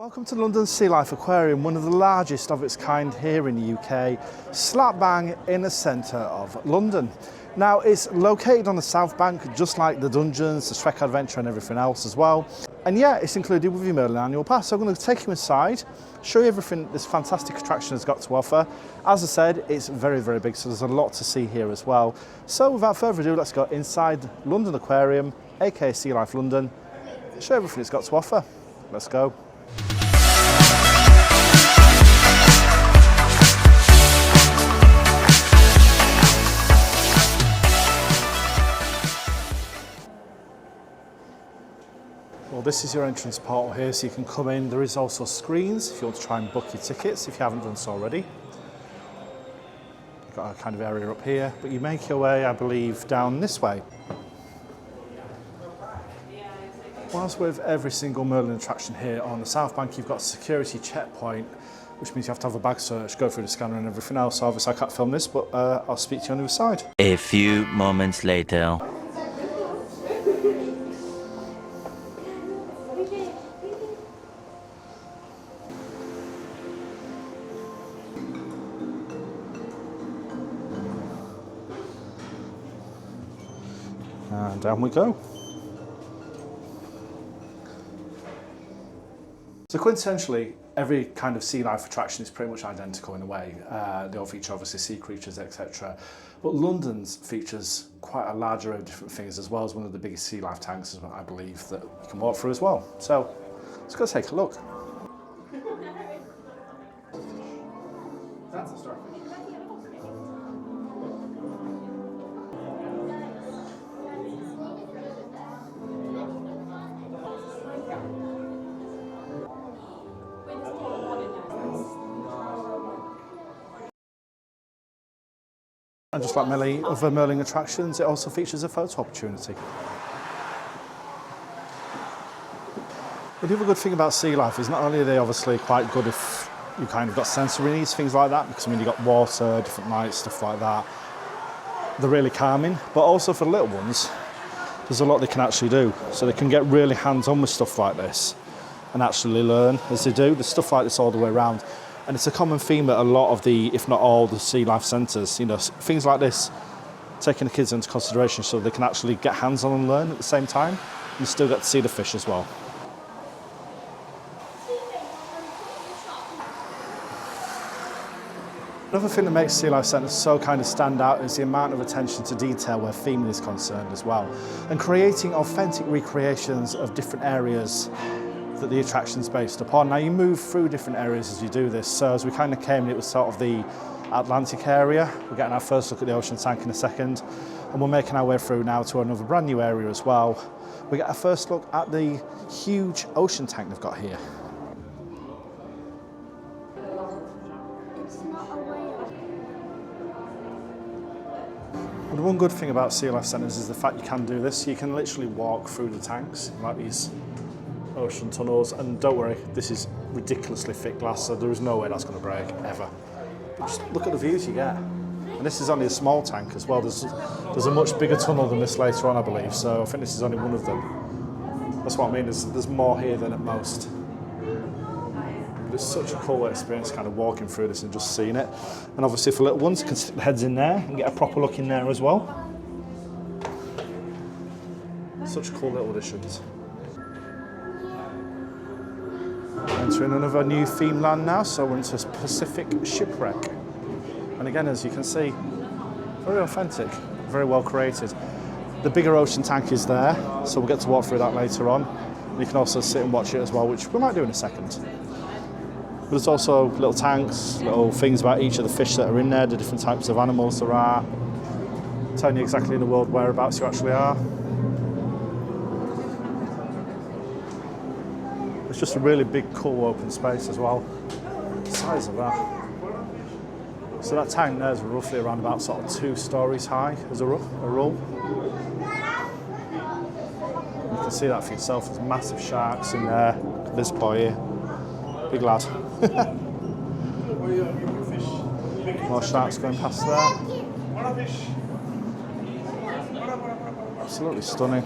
Welcome to London Sea Life Aquarium, one of the largest of its kind here in the UK, slap bang in the centre of London. Now it's located on the South Bank, just like the Dungeons, the Shrek Adventure and everything else as well. And yeah, it's included with your Merlin annual pass. So I'm going to take you inside, show you everything this fantastic attraction has got to offer. As I said, it's very, very big, so there's a lot to see here as well. So without further ado, let's go inside London Aquarium, aka Sea Life London, show you everything it's got to offer. Let's go. Well, this is your entrance portal here, so you can come in. There is also screens if you want to try and book your tickets, if you haven't done so already. You've got a kind of area up here, but you make your way, I believe, down this way. Whilst with every single Merlin attraction here on the South Bank, you've got a security checkpoint, which means you have to have a bag search, go through the scanner and everything else. So obviously I can't film this, but I'll speak to you on the other side. A few moments later. And down we go. So coincidentally, every kind of sea life attraction is pretty much identical in a way. They all feature obviously sea creatures, etc. But London's features quite a large array of different things, as well as one of the biggest sea life tanks, I believe, that you can walk through as well. So let's go take a look. That's a starfish. And just like many other Merlin attractions, it also features a photo opportunity. But the other good thing about Sea Life is not only are they obviously quite good if you kind of got sensory needs, things like that, because I mean you've got water, different lights, stuff like that. They're really calming, but also for the little ones, there's a lot they can actually do. So they can get really hands-on with stuff like this and actually learn as they do. There's stuff like this all the way around. And it's a common theme at a lot of the, if not all, the Sea Life centres. You know, things like this, taking the kids into consideration so they can actually get hands-on and learn at the same time. You still get to see the fish as well. Another thing that makes Sea Life centres so kind of stand out is the amount of attention to detail where theming is concerned as well. And creating authentic recreations of different areas that the attraction's based upon. Now you move through different areas as you do this, so as we kind of came in, it was sort of the Atlantic area. We're getting our first look at the ocean tank in a second, and we're making our way through now to another brand new area as well. We get our first look at the huge ocean tank they've got here. And the one good thing about Sea Life centres is the fact you can do this. You can literally walk through the tanks, like these ocean tunnels, and don't worry, this is ridiculously thick glass, so there is no way that's going to break, ever. But just look at the views you get. And this is only a small tank as well. There's a much bigger tunnel than this later on, I believe, so I think this is only one of them. That's what I mean, there's more here than at most. But it's such a cool experience kind of walking through this and just seeing it. And obviously for little ones, you can stick their heads in there and get a proper look in there as well. Such cool little additions. Entering another new theme land now, so we're into Pacific Shipwreck. And again, as you can see, very authentic, very well created. The bigger ocean tank is there, so we'll get to walk through that later on. And you can also sit and watch it as well, which we might do in a second. But there's also little tanks, little things about each of the fish that are in there, the different types of animals there are, telling you exactly in the world whereabouts you actually are. It's just a really big, cool, open space as well. The size of that. So that tank there is roughly around about sort of 2 stories high as a rule. You can see that for yourself. There's massive sharks in there. Look at this boy here. Big lad. More sharks going past there. Absolutely stunning.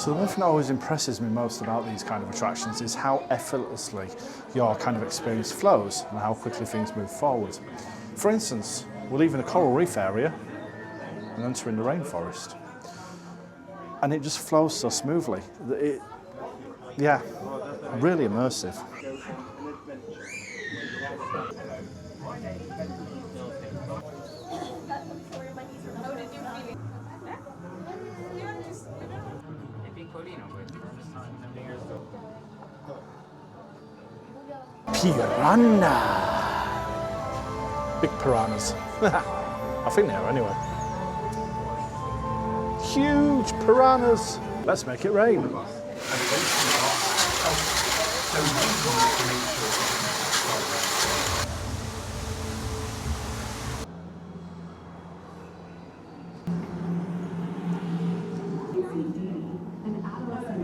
So the one thing that always impresses me most about these kind of attractions is how effortlessly your kind of experience flows and how quickly things move forward. For instance, we're leaving the coral reef area and entering the rainforest. And it just flows so smoothly. Yeah, really immersive. Piranha! Big piranhas. I think they are anyway. Huge piranhas! Let's make it rain.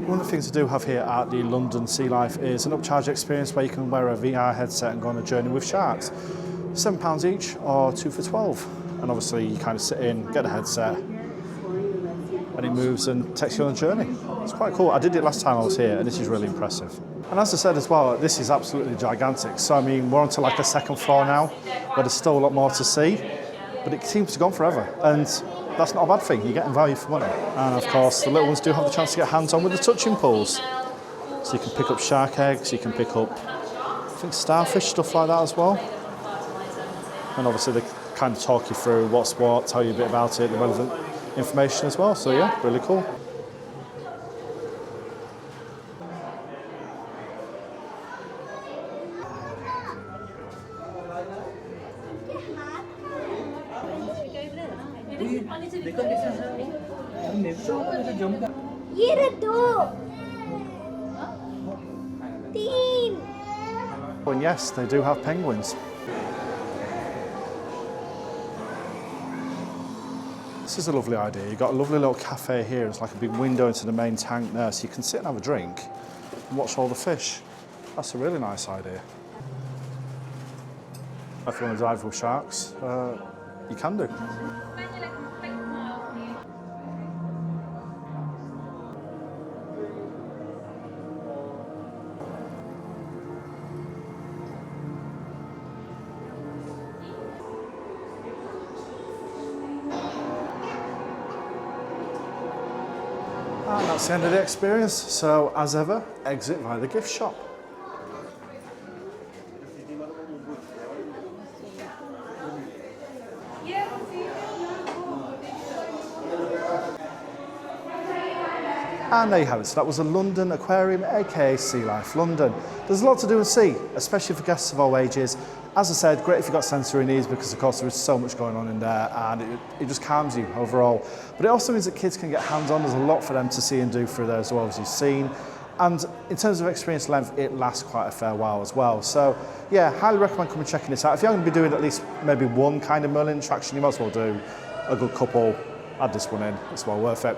One of the things I do have here at the London Sea Life is an upcharge experience where you can wear a VR headset and go on a journey with sharks. £7 each or 2 for £12. And obviously you kind of sit in, get a headset, and it moves and takes you on a journey. It's quite cool. I did it last time I was here and this is really impressive. And as I said as well, this is absolutely gigantic. So I mean, we're onto like a second floor now, where there's still a lot more to see, but it seems to go on forever. And that's not a bad thing, you're getting value for money. And of course, the little ones do have the chance to get hands-on with the touching pools. So you can pick up shark eggs, you can pick up, I think, starfish, stuff like that as well. And obviously they kind of talk you through what's what, tell you a bit about it, the relevant information as well. So yeah, really cool. ये रहे दो, तीन. And yes, they do have penguins. This is a lovely idea. You've got a lovely little cafe here. It's like a big window into the main tank there, so you can sit and have a drink and watch all the fish. That's a really nice idea. If you want to dive with sharks, you can do. And that's the end of the experience. So, as ever, exit via the gift shop. And there you have it. So that was the London Aquarium, aka Sea Life London. There's a lot to do and see, especially for guests of all ages. As I said, great if you've got sensory needs because of course there is so much going on in there and it just calms you overall. But it also means that kids can get hands-on. There's a lot for them to see and do through there as well, as you've seen. And in terms of experience length, it lasts quite a fair while as well. So yeah, highly recommend coming and checking this out. If you're going to be doing at least maybe one kind of Merlin attraction, you might as well do a good couple. Add this one in, it's well worth it.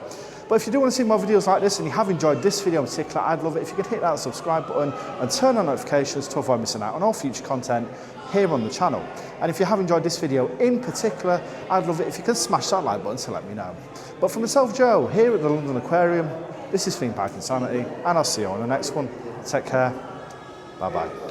But if you do want to see more videos like this and you have enjoyed this video in particular, I'd love it if you could hit that subscribe button and turn on notifications to avoid missing out on all future content here on the channel. And if you have enjoyed this video in particular, I'd love it if you could smash that like button to let me know. But for myself, Joe, here at the London Aquarium, this is Theme Park Insanity, and I'll see you on the next one. Take care. Bye-bye.